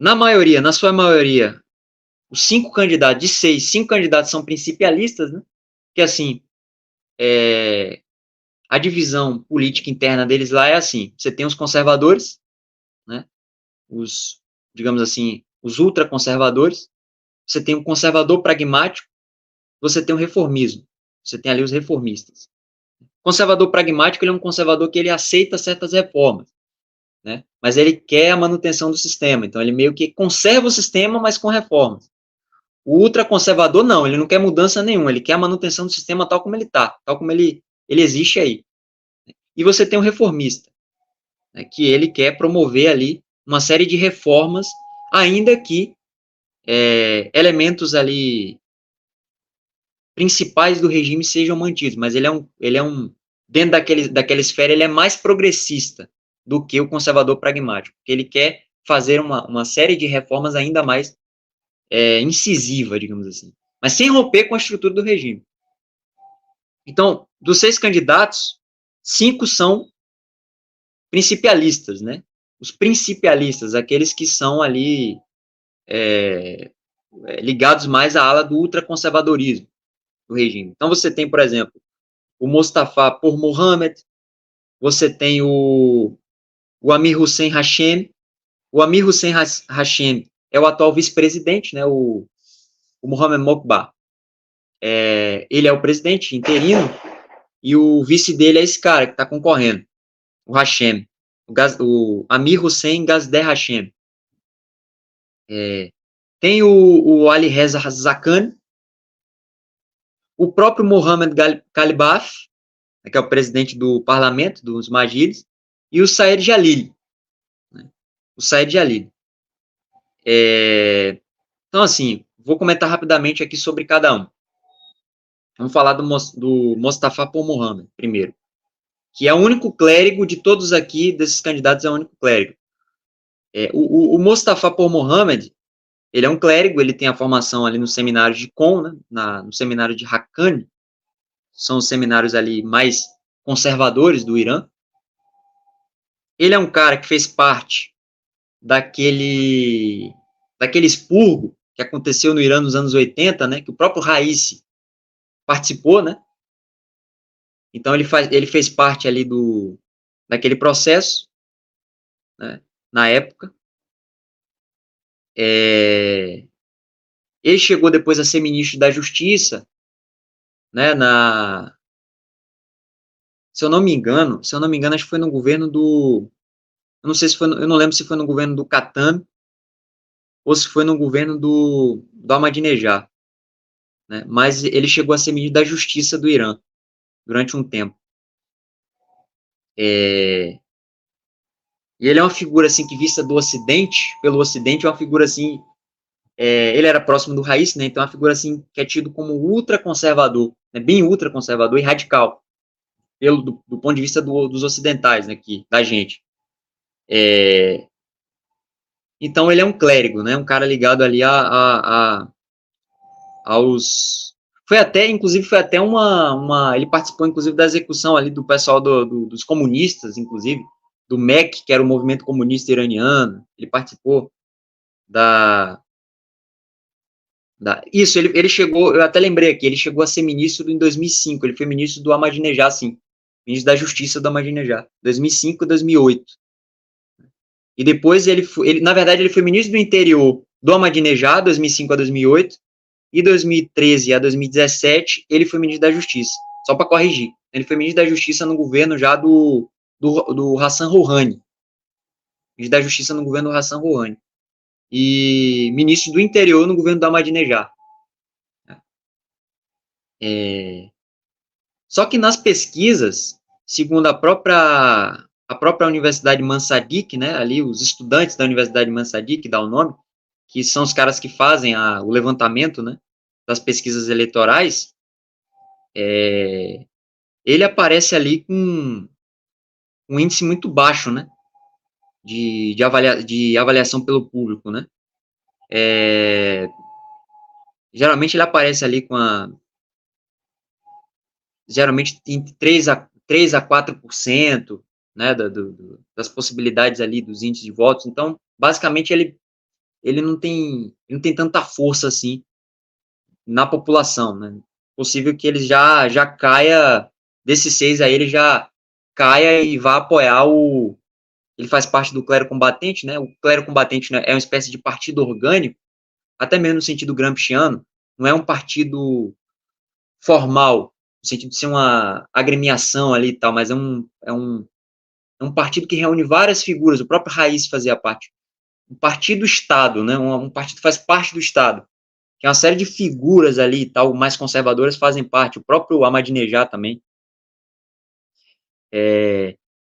Na maioria, na sua maioria, os 5 candidatos, de 6, 5 candidatos são principialistas, né? Que assim, a divisão política interna deles lá é assim: você tem os conservadores, né? Os, digamos assim, os ultraconservadores, você tem o conservador pragmático, você tem o reformismo, você tem ali os reformistas. O conservador pragmático, ele é um conservador que ele aceita certas reformas, né? Mas ele quer a manutenção do sistema, então ele meio que conserva o sistema, mas com reformas. O ultraconservador não, ele não quer mudança nenhuma, ele quer a manutenção do sistema tal como ele está, tal como ele existe aí. E você tem o reformista, né, que ele quer promover ali uma série de reformas, ainda que elementos ali principais do regime sejam mantidos, mas ele é um dentro daquela esfera, ele é mais progressista do que o conservador pragmático, porque ele quer fazer uma série de reformas ainda mais incisiva, digamos assim, mas sem romper com a estrutura do regime. Então, dos 6 candidatos, 5 são principialistas, né? Os principialistas, aqueles que são ali ligados mais à ala do ultraconservadorismo do regime. Então, você tem, por exemplo, o Mostafa por Mohammed, você tem o Amir Hussein Hashem. O Amir Hussein Hashem é o atual vice-presidente, né? O Mohamed Mokbar. Ele é o presidente interino, e o vice dele é esse cara que está concorrendo, o Hashem, o Amir Hussein Gazdeh Hashem. Tem o Ali Reza Zakani, o próprio Mohamed Kalibaf, que é o presidente do parlamento, dos Majides, e o Saed Jalil. Né? O Saed Jalil. Então, assim, vou comentar rapidamente aqui sobre cada um. Vamos falar do Mostafa por Mohammed, primeiro, que é o único clérigo de todos aqui, desses candidatos, é o único clérigo. O Mostafa por Mohammed, ele é um clérigo, ele tem a formação ali no seminário de Qom, né, no seminário de Haqqani, são os seminários ali mais conservadores do Irã. Ele é um cara que fez parte daquele expurgo que aconteceu no Irã nos anos 80, né, que o próprio Raisi participou, né? Então ele fez parte ali daquele processo, né, na época. Ele chegou depois a ser ministro da Justiça, né, se eu não me engano, acho que foi no governo eu não sei se foi, eu não lembro se foi no governo do Khatami ou se foi no governo do Ahmadinejad, né, mas ele chegou a ser ministro da Justiça do Irã durante um tempo. E ele é uma figura, assim, que vista do Ocidente, pelo Ocidente, é uma figura, assim, ele era próximo do Raíssa, né, então é uma figura, assim, que é tido como ultraconservador, né, bem ultraconservador e radical, do ponto de vista dos ocidentais, né, da gente. Então ele é um clérigo, né, um cara ligado ali aos... Inclusive, foi até ele participou, inclusive, da execução ali do pessoal dos comunistas, inclusive, do MEC, que era o movimento comunista iraniano. Ele participou isso, ele chegou, eu até lembrei aqui, ele chegou a ser ministro em 2005, ele foi ministro do Ahmadinejad, sim, ministro da Justiça do Ahmadinejad, 2005 e 2008. E depois na verdade, ele foi ministro do Interior do Ahmadinejad, 2005 a 2008, e 2013 a 2017, ele foi ministro da Justiça, só para corrigir. Ele foi ministro da Justiça no governo já do Hassan Rouhani. Ministro da Justiça no governo do Hassan Rouhani. E ministro do Interior no governo do Ahmadinejad. Só que nas pesquisas, segundo a própria Universidade Mansadik, né, ali os estudantes da Universidade Mansadik, dá o nome, que são os caras que fazem o levantamento, né, das pesquisas eleitorais, ele aparece ali com um índice muito baixo, né, de avaliação pelo público, né. Geralmente ele aparece ali geralmente entre 3 a 4%, né, das possibilidades ali dos índices de votos. Então, basicamente, ele ele não tem tanta força assim na população, né? Possível que ele já caia, desses 6 aí, ele já caia e vá apoiar ele faz parte do clero combatente, né? O clero combatente, né, é uma espécie de partido orgânico, até mesmo no sentido gramsciano, não é um partido formal, no sentido de ser uma agremiação ali e tal, mas é um partido que reúne várias figuras, o próprio Raiz fazia parte. Um partido-estado, né? Um partido que faz parte do Estado, que é uma série de figuras ali e tal, mais conservadoras fazem parte, o próprio Ahmadinejad também.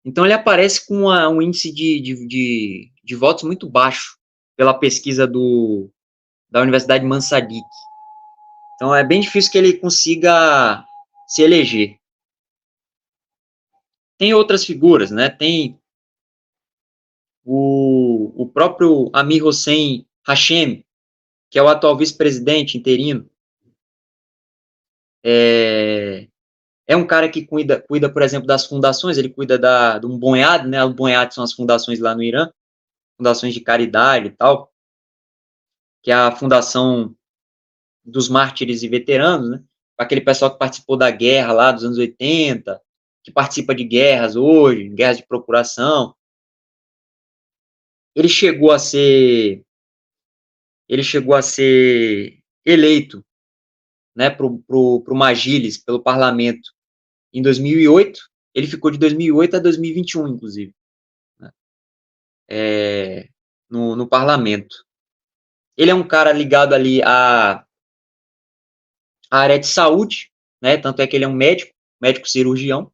Então ele aparece com um índice de votos muito baixo pela pesquisa da Universidade Mansadik. Então é bem difícil que ele consiga se eleger. Tem outras figuras, né? Tem o próprio Amir Hossein Hashemi, que é o atual vice-presidente interino. É um cara que cuida, por exemplo, das fundações, ele cuida do Bonhad, né? O Bonhad são as fundações lá no Irã, fundações de caridade e tal, que é a fundação dos mártires e veteranos, né? Aquele pessoal que participou da guerra lá dos anos 80, que participa de guerras hoje, guerras de procuração. Ele chegou a ser eleito, né, pro Majlis, pelo parlamento, em 2008. Ele ficou de 2008 a 2021, inclusive, né, no parlamento. Ele é um cara ligado ali à área de saúde, né, tanto é que ele é um médico cirurgião,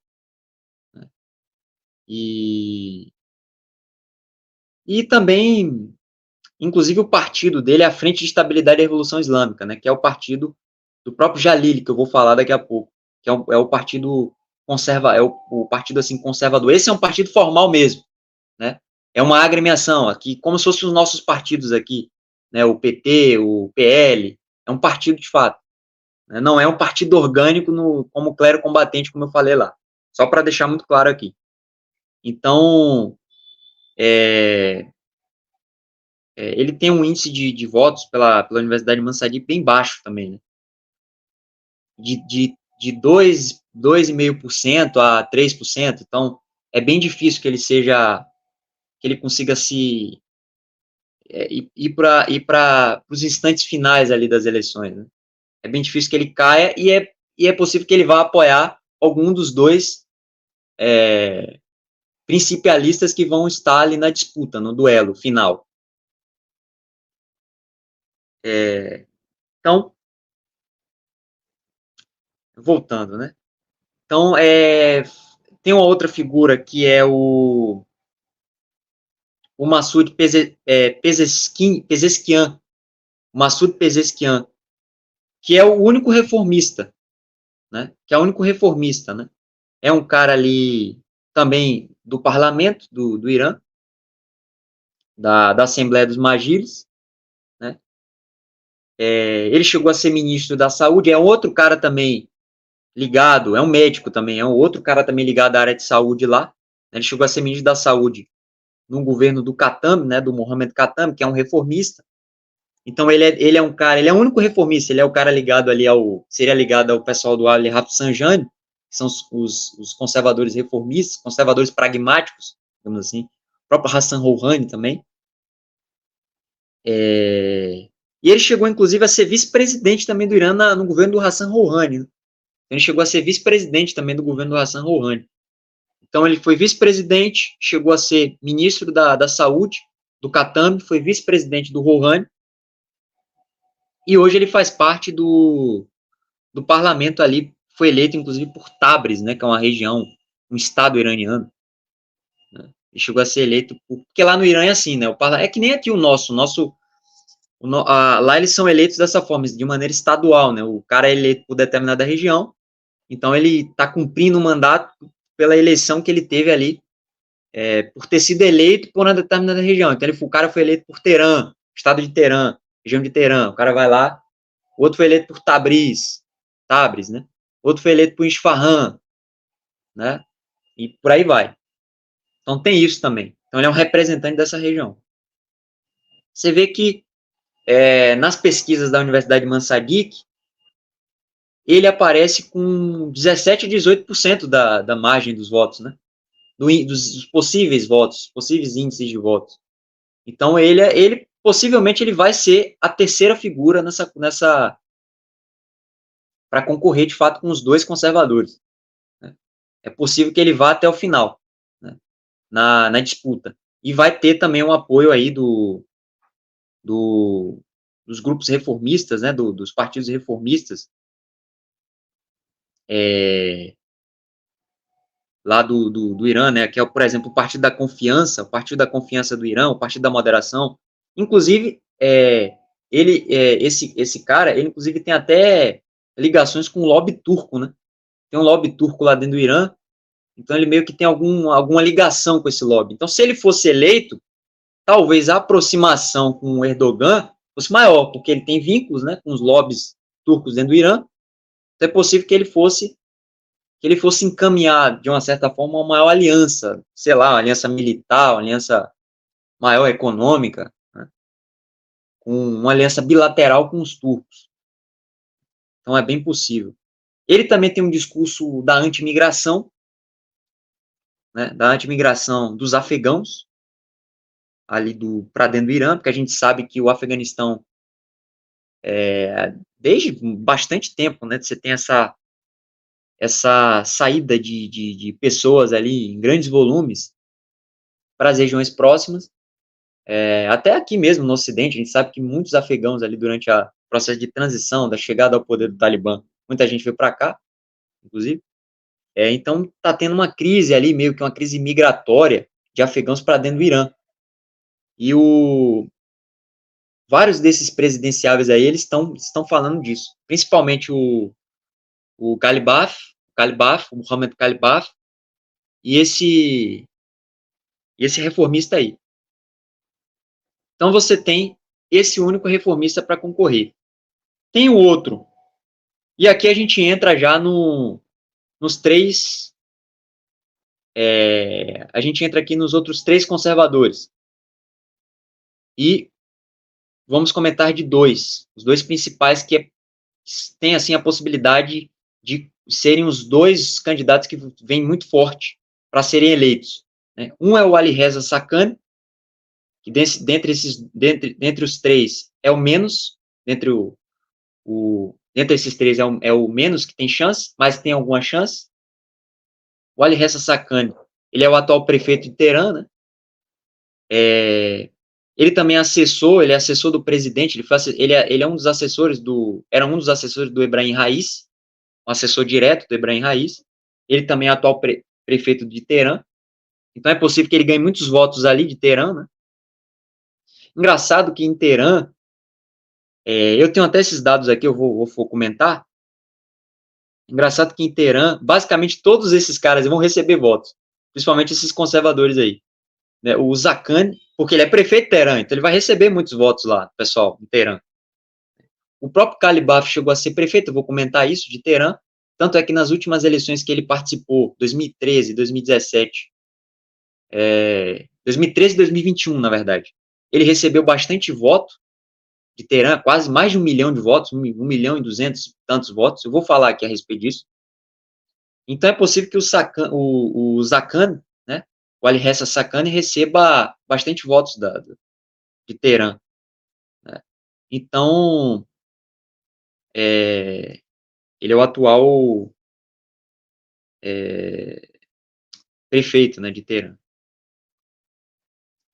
né, e também, inclusive, o partido dele é a Frente de Estabilidade da Revolução Islâmica, né, que é o partido do próprio Jalili, que eu vou falar daqui a pouco, que é o partido o partido assim conservador. Esse é um partido formal mesmo, né? É uma agremiação aqui, como se fossem os nossos partidos aqui, né? O PT, o PL, é um partido de fato, né? Não é um partido orgânico como o clero combatente, como eu falei lá. Só para deixar muito claro aqui. Então, ele tem um índice de votos pela Universidade de Mansadik bem baixo também, né? De 2,5% a 3%, então é bem difícil que ele consiga ir para os instantes finais ali das eleições, né? É bem difícil que ele caia e é possível que ele vá apoiar algum dos dois principialistas que vão estar ali na disputa, no duelo final. Então, voltando, né? Então, tem uma outra figura que é o Massoud Pezeshkian, Massoud Pezeshkian, que é o único reformista, né? Que é o único reformista, né? É um cara ali também do parlamento do Irã, da Assembleia dos Magiris, né? Ele chegou a ser ministro da Saúde, é outro cara também ligado, é um médico também, é um outro cara também ligado à área de saúde lá. Ele chegou a ser ministro da Saúde no governo do Khatami, né, do Mohamed Khatami, que é um reformista. Então ele é um cara, ele é o único reformista, ele é o cara ligado ali seria ligado ao pessoal do Ali Rafsanjani, que são os conservadores reformistas, conservadores pragmáticos, digamos assim, o próprio Hassan Rouhani também. E ele chegou, inclusive, a ser vice-presidente também do Irã no governo do Hassan Rouhani, né? Ele chegou a ser vice-presidente também do governo do Hassan Rouhani. Então, ele foi vice-presidente, chegou a ser ministro da Saúde do Khatami, foi vice-presidente do Rouhani, e hoje ele faz parte do parlamento ali, foi eleito, inclusive, por Tabriz, né, que é uma região, um estado iraniano. Né? Ele chegou a ser eleito, porque lá no Irã é assim, né, é que nem aqui o nosso lá eles são eleitos dessa forma, de maneira estadual, né, o cara é eleito por determinada região, então ele está cumprindo o mandato pela eleição que ele teve ali, por ter sido eleito por uma determinada região. Então o cara foi eleito por Teherã, estado de Teherã, região de Teherã, o cara vai lá, o outro foi eleito por Tabriz, né? O outro foi eleito por Isfahan, né? E por aí vai. Então tem isso também. Então ele é um representante dessa região. Você vê que nas pesquisas da Universidade de Mansaguik, ele aparece com 17 a 18% da margem dos votos, né? Dos possíveis votos, possíveis índices de votos. Então, ele possivelmente ele vai ser a terceira figura nessa para concorrer, de fato, com os dois conservadores. Né? É possível que ele vá até o final, né? na disputa. E vai ter também um apoio aí dos grupos reformistas, né? Dos partidos reformistas, lá do Irã, né, que é, por exemplo, o Partido da Confiança, do Irã, o Partido da Moderação. Inclusive, esse cara, ele inclusive tem até ligações com o lobby turco, né? Tem um lobby turco lá dentro do Irã, então ele meio que tem alguma ligação com esse lobby. Então, se ele fosse eleito, talvez a aproximação com o Erdogan fosse maior, porque ele tem vínculos, né, com os lobbies turcos dentro do Irã. Então é possível que ele fosse encaminhar, de uma certa forma, uma maior aliança, sei lá, uma aliança militar, uma aliança maior econômica, né? Uma aliança bilateral com os turcos. Então, é bem possível. Ele também tem um discurso da anti-imigração, né, da anti-imigração dos afegãos, ali para dentro do Irã, porque a gente sabe que o Afeganistão, desde bastante tempo, né, você tem essa saída de pessoas ali em grandes volumes para as regiões próximas, até aqui mesmo no Ocidente, a gente sabe que muitos afegãos ali durante o processo de transição, da chegada ao poder do Talibã, muita gente veio para cá, inclusive, então está tendo uma crise ali, meio que uma crise migratória de afegãos para dentro do Irã, e vários desses presidenciáveis aí, eles estão falando disso, principalmente o Galibaf, o Mohamed Galibaf, e esse reformista aí. Então, você tem esse único reformista para concorrer. Tem o outro. E aqui a gente entra já nos três... a gente entra aqui nos outros três conservadores. E vamos comentar de dois. Os dois principais que têm, assim, a possibilidade de serem os dois candidatos que vêm muito forte para serem eleitos. Né? Um é o Ali Reza Sakhan, que dentre os três é o menos, dentre esses três é o menos que tem chance, mas tem alguma chance. O Ali Reza Sakhan, ele é o atual prefeito de Teherã, né? Ele também é assessor do presidente, ele é um dos assessores era um dos assessores do Ebrahim Raisi, um assessor direto do Ebrahim Raisi. Ele também é atual prefeito de Teherã, então é possível que ele ganhe muitos votos ali de Teherã, né? Engraçado que em Teherã, eu tenho até esses dados aqui, eu vou comentar. Engraçado que em Teherã, basicamente todos esses caras vão receber votos, principalmente esses conservadores aí. Né? O Zakhan, porque ele é prefeito de Teherã, então ele vai receber muitos votos lá, pessoal, em Teherã. O próprio Galibaf chegou a ser prefeito, eu vou comentar isso, de Teherã, tanto é que nas últimas eleições que ele participou, 2013, 2017, 2013 e 2021, na verdade, ele recebeu bastante voto de Teherã, quase mais de 1 milhão de votos, 1.200.000 tantos votos, eu vou falar aqui a respeito disso. Então é possível que o Zakhan, né, o Ali Reza Sakhan, receba bastante votos de Teherã. Né? Então, ele é o atual prefeito, né, de Teherã.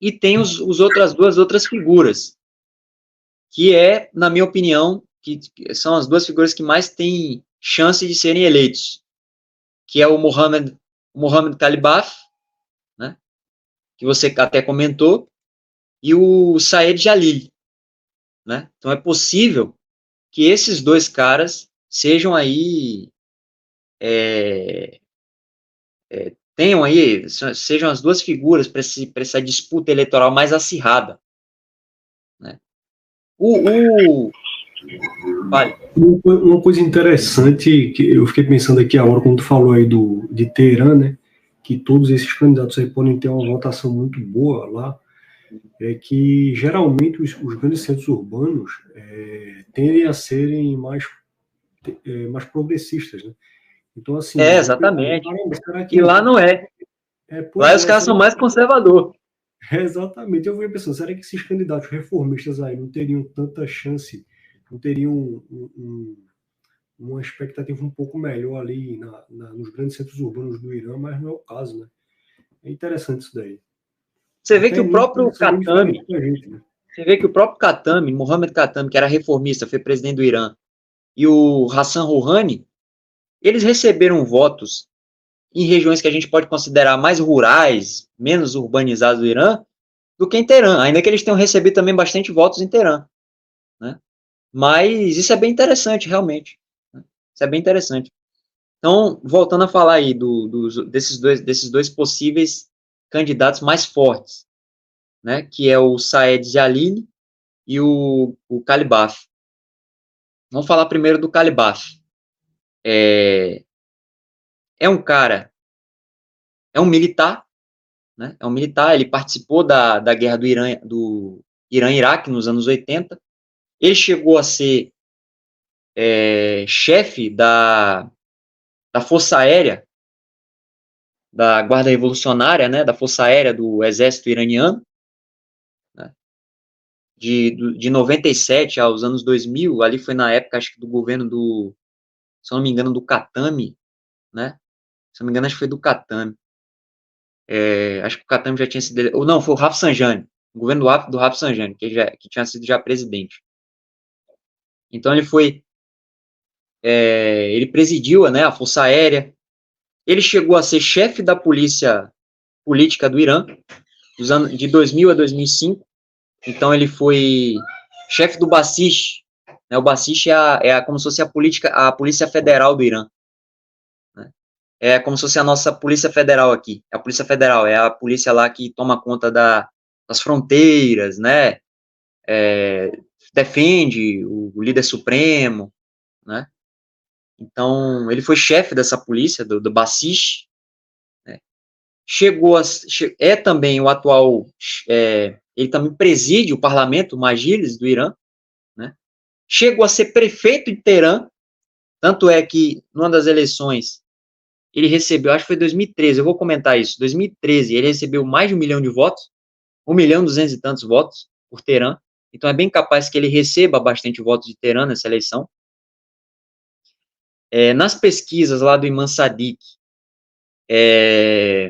E tem as duas outras figuras, que na minha opinião, que são as duas figuras que mais têm chance de serem eleitos, que é o Mohamed Galibaf, né, que você até comentou, e o Saed Jalil. Né? Então é possível que esses dois caras sejam aí, tenham aí, sejam as duas figuras para essa disputa eleitoral mais acirrada. Né? Vale. Uma coisa interessante que eu fiquei pensando aqui agora, quando tu falou aí de Teherã, né, que todos esses candidatos aí podem ter uma votação muito boa lá, é que geralmente os grandes centros urbanos tendem a serem mais progressistas, né? Então, assim, eu pensei, Exatamente. caramba, será E lá que... não é. Lá Pois os é, caras será são mais conservadores. exatamente. Eu fui pensando, será que esses candidatos reformistas aí não teriam tanta chance, não teriam uma expectativa um pouco melhor ali nos grandes centros urbanos do Irã, mas não é o caso, né? É interessante isso daí. Você vê que Até o nisso próprio eles são bem diferentes Khatami, da gente, né? você vê que o próprio Khatami, Mohamed Khatami, que era reformista, foi presidente do Irã, e o Hassan Rouhani, eles receberam votos em regiões que a gente pode considerar mais rurais, menos urbanizadas do Irã, do que em Teherã, ainda que eles tenham recebido também bastante votos em Teherã, né? Mas isso é bem interessante, realmente, né? Isso é bem interessante. Então, voltando a falar aí desses dois possíveis candidatos mais fortes, né, que é o Saed Jalili e o Kalibaf. Vamos falar primeiro do Kalibaf. É um cara, é um militar, né, é um militar, ele participou da guerra do Irã-Iraque nos anos 80. Ele chegou a ser chefe da Força Aérea, da Guarda Revolucionária, né, da Força Aérea do Exército Iraniano, né, de 97 aos anos 2000, ali foi na época, acho que do governo se eu não me engano, do Khatami, né, se eu não me engano, acho que foi do Khatami, acho que o Khatami já tinha sido, ou não, foi o Rafsanjani, o governo do Rafsanjani, que tinha sido já presidente. Então ele presidiu, né, a Força Aérea, ele chegou a ser chefe da polícia política do Irã, de 2000 a 2005. Então ele foi chefe do Basij, né? O Basij como se fosse a polícia federal do Irã, né? É como se fosse a nossa polícia federal aqui. A polícia federal é a polícia lá que toma conta das fronteiras, né? Defende o líder supremo, né? Então ele foi chefe dessa polícia do Basij, né? É também o atual, ele também preside o parlamento, o Majlis do Irã, né? Chegou a ser prefeito de Teherã, tanto é que, numa das eleições, ele recebeu, acho que foi 2013, eu vou comentar isso, 2013, ele recebeu mais de 1 milhão de votos, 1 milhão e 200 e tantos votos por Teherã, então é bem capaz que ele receba bastante votos de Teherã nessa eleição. Nas pesquisas lá do Iman Sadiq, ele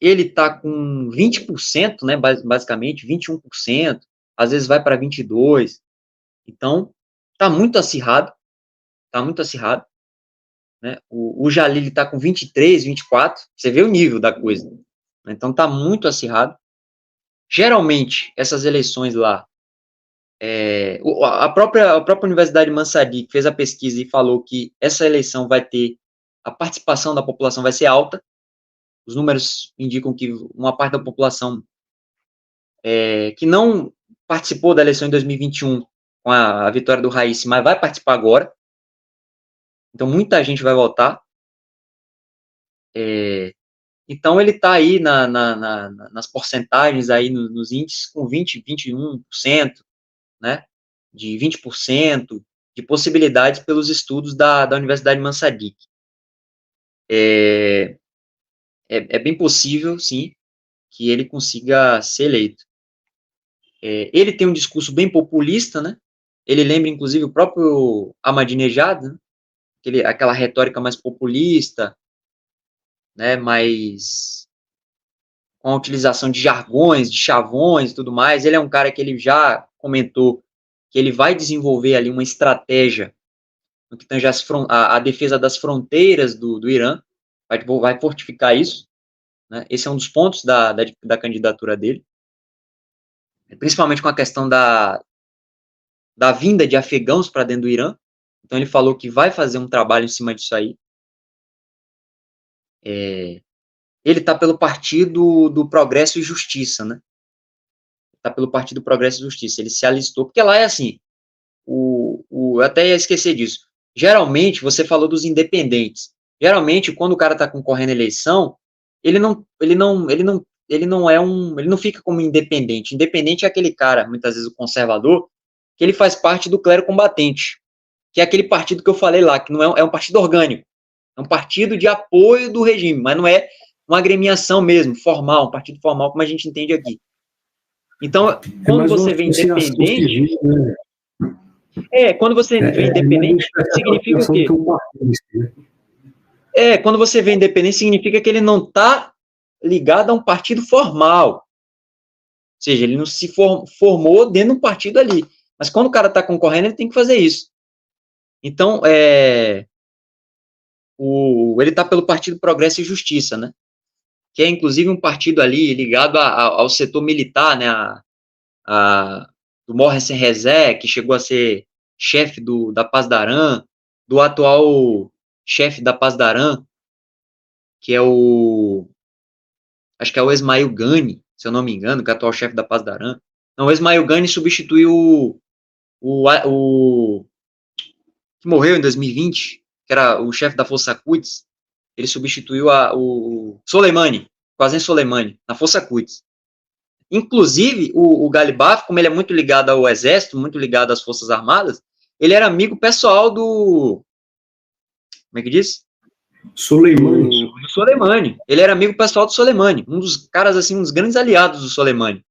está com 20%, né, basicamente, 21%, às vezes vai para 22%, então está muito acirrado, né? O Jalil está com 23, 24, você vê o nível da coisa, né? Então está muito acirrado. Geralmente, essas eleições lá, a própria Universidade Mansadi fez a pesquisa e falou que essa eleição vai ter, a participação da população vai ser alta, os números indicam que uma parte da população que não participou da eleição em 2021 com a vitória do Raíssa, mas vai participar agora, então muita gente vai votar. Então ele está aí nas porcentagens, aí nos índices, com 20, 21%, né, de 20% de possibilidades pelos estudos da Universidade Mansadiq. É bem possível, sim, que ele consiga ser eleito. Ele tem um discurso bem populista, né? Ele lembra, inclusive, o próprio Ahmadinejad, né? Aquela retórica mais populista, né? Com a utilização de jargões, de chavões e tudo mais. Ele é um cara que ele já comentou que ele vai desenvolver ali uma estratégia no que tange a defesa das fronteiras do Irã, vai fortificar isso, né? Esse é um dos pontos da candidatura dele, principalmente com a questão da vinda de afegãos para dentro do Irã. Então ele falou que vai fazer um trabalho em cima disso aí. Ele está pelo Partido do Progresso e Justiça, né? Está pelo Partido do Progresso e Justiça. Ele se alistou, porque lá é assim, eu até ia esquecer disso. Geralmente, você falou dos independentes. Geralmente, quando o cara está concorrendo à eleição, ele não ele não fica como independente. Independente é aquele cara, muitas vezes o conservador, que ele faz parte do clero combatente, que é aquele partido que eu falei lá, que não é um partido orgânico, é um partido de apoio do regime, mas não é uma agremiação mesmo, formal, um partido formal, como a gente entende aqui. Então, quando você vê independente, civil, né? quando você vê independente, significa o quê? Quando você vê independente, significa que ele não está ligado a um partido formal. Ou seja, ele não se formou dentro de um partido ali. Mas quando o cara está concorrendo, ele tem que fazer isso. Então, ele está pelo Partido Progresso e Justiça, né? Que é, inclusive, um partido ali ligado ao setor militar, né? Do Morris Rezé, que chegou a ser chefe da Paz da Aran, do atual chefe da Paz da Aran, que é acho que é o Esmail Gani, se eu não me engano, que é o atual chefe da Paz da Aran. Não, o Esmail Gani substituiu o que morreu em 2020, que era o chefe da Força Quds. Ele substituiu o Soleimani, Qasem Soleimani, na Força Quds. Inclusive, o Galibaf, como ele é muito ligado ao exército, muito ligado às Forças Armadas, ele era amigo pessoal do... Como é que diz? Soleimani. Do Soleimani. Ele era amigo pessoal do Soleimani, um dos caras, assim, um dos grandes aliados do Soleimani.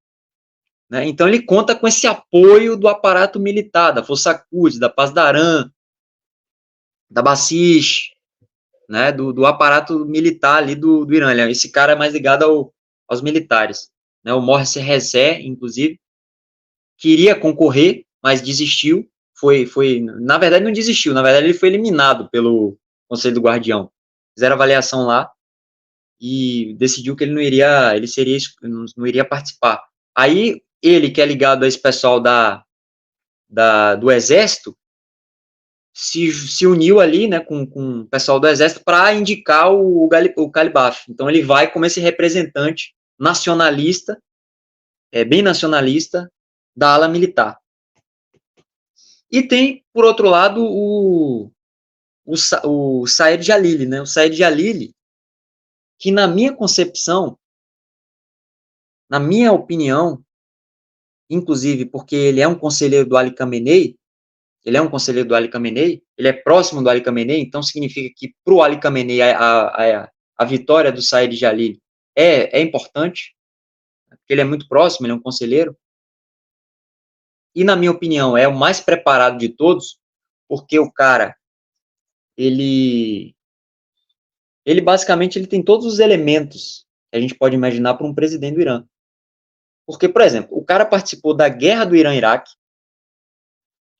Né? Então, ele conta com esse apoio do aparato militar, da Força Quds, da Paz da Aran, da Basij, né? Do aparato militar ali do Irã. Esse cara é mais ligado aos militares. Né? O Morris Rezé, inclusive, queria concorrer, mas desistiu. Na verdade, não desistiu, na verdade, ele foi eliminado pelo Conselho do Guardião. Fizeram avaliação lá e decidiu que ele não iria participar. Aí, ele, que é ligado a esse pessoal do Exército, se uniu ali, né, com o pessoal do Exército para indicar o Galibaf. Então, ele vai como esse representante nacionalista, bem nacionalista, da ala militar. E tem, por outro lado, o Saad Jalili, né? O Saad Jalili, que na minha concepção, na minha opinião, inclusive porque ele é um conselheiro do Ali Khamenei, ele é próximo do Ali Khamenei, então significa que para o Ali Khamenei a vitória do Saad Jalili é importante, porque ele é muito próximo, ele é um conselheiro, e na minha opinião é o mais preparado de todos, porque o cara, ele basicamente ele tem todos os elementos que a gente pode imaginar para um presidente do Irã. Porque, por exemplo, o cara participou da guerra do Irã-Iraque,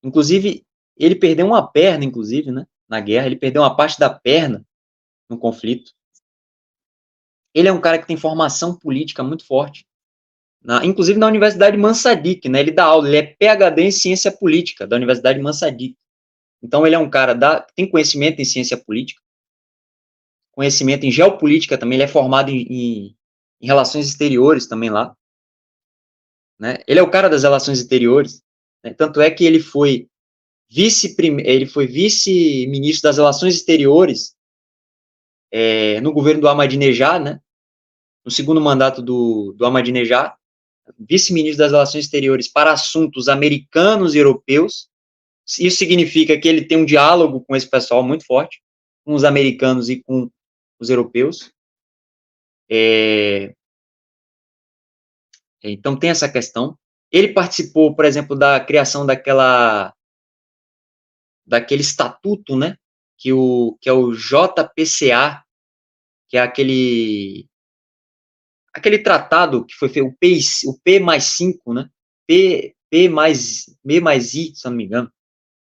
inclusive, ele perdeu uma perna, inclusive, né, na guerra, ele perdeu uma parte da perna no conflito. Ele é um cara que tem formação política muito forte, inclusive na Universidade Mansadik, né, ele dá aula, ele é PhD em ciência política da Universidade Mansadik. Então, ele é um cara que tem conhecimento em ciência política, conhecimento em geopolítica também, ele é formado em relações exteriores também lá. Né? Ele é o cara das relações exteriores, né? Tanto é que ele foi vice-ministro das relações exteriores no governo do Ahmadinejad, né? No segundo mandato do Ahmadinejad, vice-ministro das relações exteriores para assuntos americanos e europeus. Isso significa que ele tem um diálogo com esse pessoal muito forte, com os americanos e com os europeus. Então, tem essa questão. Ele participou, por exemplo, da criação daquele estatuto, né, que é o JPCA, que é aquele tratado que foi feito, o P mais 5, né, P mais I, se não me engano,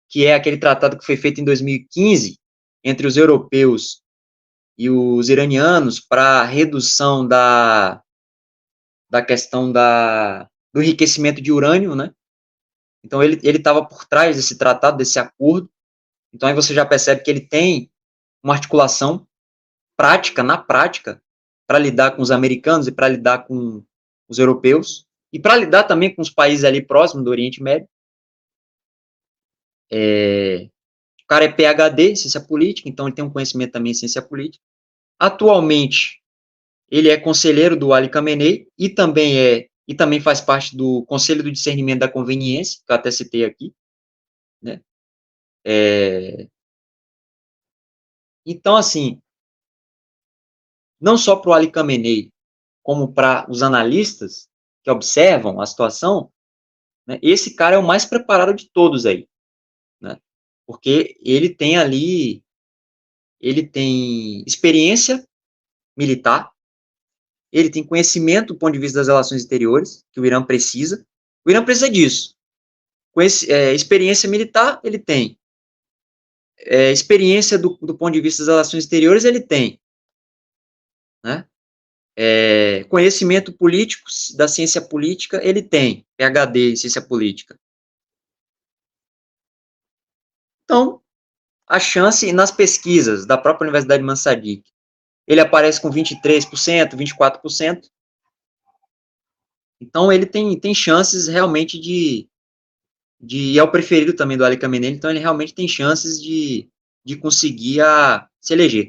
que é aquele tratado que foi feito em 2015 entre os europeus e os iranianos para redução da questão do enriquecimento de urânio, né? Então, ele estava por trás desse tratado, desse acordo. Então, aí você já percebe que ele tem uma articulação prática, na prática, para lidar com os americanos e para lidar com os europeus, e para lidar também com os países ali próximos do Oriente Médio. O cara é PhD em ciência política, então ele tem um conhecimento também em ciência política. Atualmente, Ele é conselheiro do Ali Khamenei e também faz parte do Conselho do Discernimento da Conveniência, que eu até citei aqui, né? Então, assim, não só para o Ali Khamenei, como para os analistas que observam a situação, né, esse cara é o mais preparado de todos aí, né? Porque ele tem experiência militar, ele tem conhecimento do ponto de vista das relações exteriores, que o Irã precisa. O Irã precisa disso. Experiência militar, ele tem. Experiência do ponto de vista das relações exteriores, ele tem. Né? Conhecimento político, da ciência política, ele tem. PhD em ciência política. Então, a chance, nas pesquisas da própria Universidade de Mansadik, ele aparece com 23%, 24%. Então, ele tem chances realmente é o preferido também do Ali Khamenei, então ele realmente tem chances de conseguir se eleger.